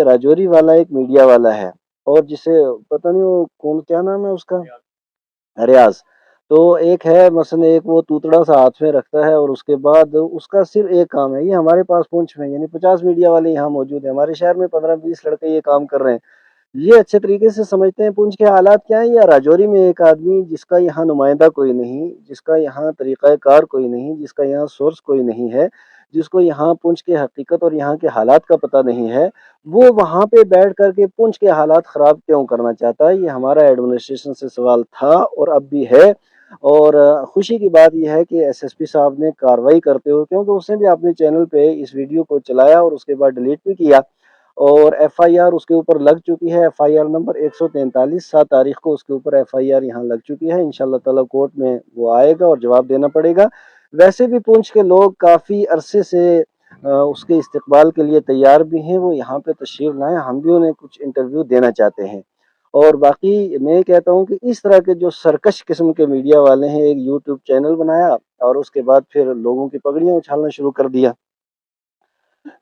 राजौरी वाला एक मीडिया वाला है, और जिसे पता नहीं वो कौन, क्या नाम है उसका, रियाज। तो एक है मसलन, एक वो तूतड़ा सा हाथ में रखता है और उसके बाद उसका सिर्फ एक काम है, ये हमारे पास पुंछ में यानी 50 मीडिया वाले यहाँ मौजूद है, हमारे शहर में 15-20 लड़के ये काम कर रहे हैं। ये अच्छे तरीके से समझते हैं पुंछ के हालात क्या है, या राजौरी में एक आदमी जिसका यहाँ नुमाइंदा कोई नहीं, जिसका यहाँ तरीक़ाकार कोई नहीं, जिसका यहाँ सोर्स कोई नहीं है, जिसको यहाँ पुंछ के हकीकत और यहाँ के हालात का पता नहीं है, वो वहाँ पे बैठ करके पुंछ के हालात ख़राब क्यों करना चाहता है। ये हमारा एडमिनिस्ट्रेशन से सवाल था और अब भी है। और खुशी की बात यह है कि एसएसपी साहब ने कार्रवाई करते हुए, क्योंकि उसने भी अपने चैनल पे इस वीडियो को चलाया और उसके बाद डिलीट भी किया, और एफआईआर उसके ऊपर लग चुकी है। एफआईआर नंबर 143, 7 तारीख को उसके ऊपर एफआईआर यहाँ लग चुकी है। इंशाल्लाह ताला कोर्ट में वो आएगा और जवाब देना पड़ेगा। वैसे भी पुंछ के लोग काफ़ी अरसे से उसके इस्तकबाल के लिए तैयार भी हैं, वो यहाँ पे तशरीफ़ लाएं, हम भी उन्हें कुछ इंटरव्यू देना चाहते हैं। और बाकी मैं कहता हूँ कि इस तरह के जो सरकश किस्म के मीडिया वाले हैं, एक यूट्यूब चैनल बनाया और उसके बाद फिर लोगों की पगड़ियाँ उछालना शुरू कर दिया।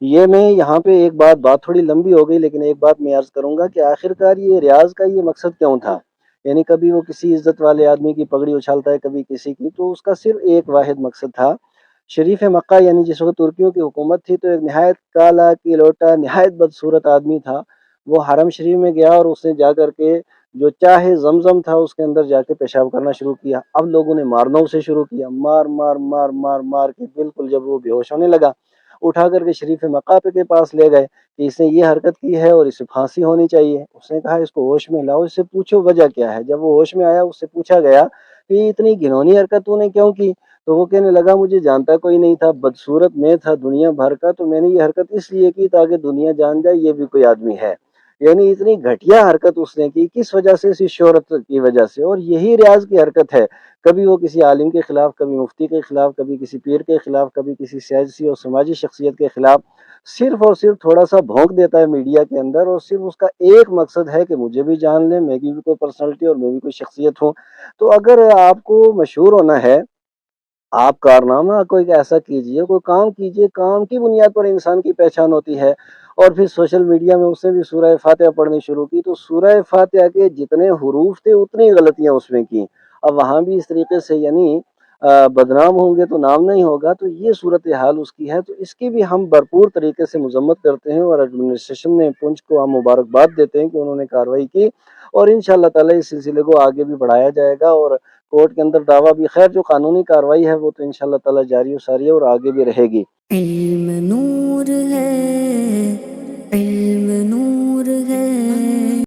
ये मैं यहाँ पे एक बात थोड़ी लंबी हो गई, लेकिन एक बात मैं अर्ज करूंगा कि आखिरकार ये रियाज का ये मकसद क्यों था। यानी कभी वो किसी इज्जत वाले आदमी की पगड़ी उछालता है, कभी किसी की, तो उसका सिर्फ एक वाहिद मकसद था। शरीफ मक्का यानी जिस वक्त तुर्कियों की हुकूमत थी, तो एक नहायत काला किलोटा नहायत बदसूरत आदमी था। वो हरम शरीफ में गया और उसने जा करके जो चाहे जमजम था उसके अंदर जाके पेशाब करना शुरू किया। अब लोगों ने मारना उसे शुरू किया, मार मार मार मार मार के बिल्कुल जब वो बेहोश होने लगा, उठा करके शरीफ मकापे के पास ले गए कि इसने ये हरकत की है और इसे फांसी होनी चाहिए। उसने कहा इसको होश में लाओ, इससे पूछो वजह क्या है। जब वो होश में आया, उससे पूछा गया कि इतनी घिनौनी हरकत तूने क्यों की। तो वो कहने लगा मुझे जानता कोई नहीं था, बदसूरत मैं था दुनिया भर का, तो मैंने ये हरकत इसलिए की ताकि दुनिया जान जाए ये भी कोई आदमी है। यानी इतनी घटिया हरकत उसने की, किस वजह से, इसी शोहरत की वजह से। और यही रियाज की हरकत है, कभी वो किसी आलिम के खिलाफ, कभी मुफ्ती के खिलाफ, कभी किसी पीर के खिलाफ, कभी किसी सियासी और समाजी शख्सियत के खिलाफ सिर्फ और सिर्फ थोड़ा सा भोंक देता है मीडिया के अंदर, और सिर्फ उसका एक मकसद है कि मुझे भी जान ले, मैं भी कोई पर्सनैलिटी और मैं भी कोई शख्सियत हूँ। तो अगर आपको मशहूर होना है, आप कारनामा कोई ऐसा कीजिए, कोई काम कीजिए, काम की बुनियाद पर इंसान की पहचान होती है। और फिर सोशल मीडिया में उसने भी सूरह फातिहा पढ़नी शुरू की, तो सूरह फातिहा के जितने हरूफ थे उतनी गलतियां उसमें की। अब वहां भी इस तरीके से यानी बदनाम होंगे तो नाम नहीं होगा, तो ये सूरत हाल उसकी है। तो इसकी भी हम भरपूर तरीके से मजम्मत करते हैं और एडमिनिस्ट्रेशन ने पुंछ को हम मुबारकबाद देते हैं कि उन्होंने कार्रवाई की, और इंशाअल्लाह ताला इस सिलसिले को आगे भी बढ़ाया जाएगा। और कोर्ट के अंदर दावा भी, खैर जो कानूनी कार्रवाई है वो तो इंशाअल्लाह ताला जारी और सारी है और आगे भी रहेगी। इल्म नूर है, इल्म नूर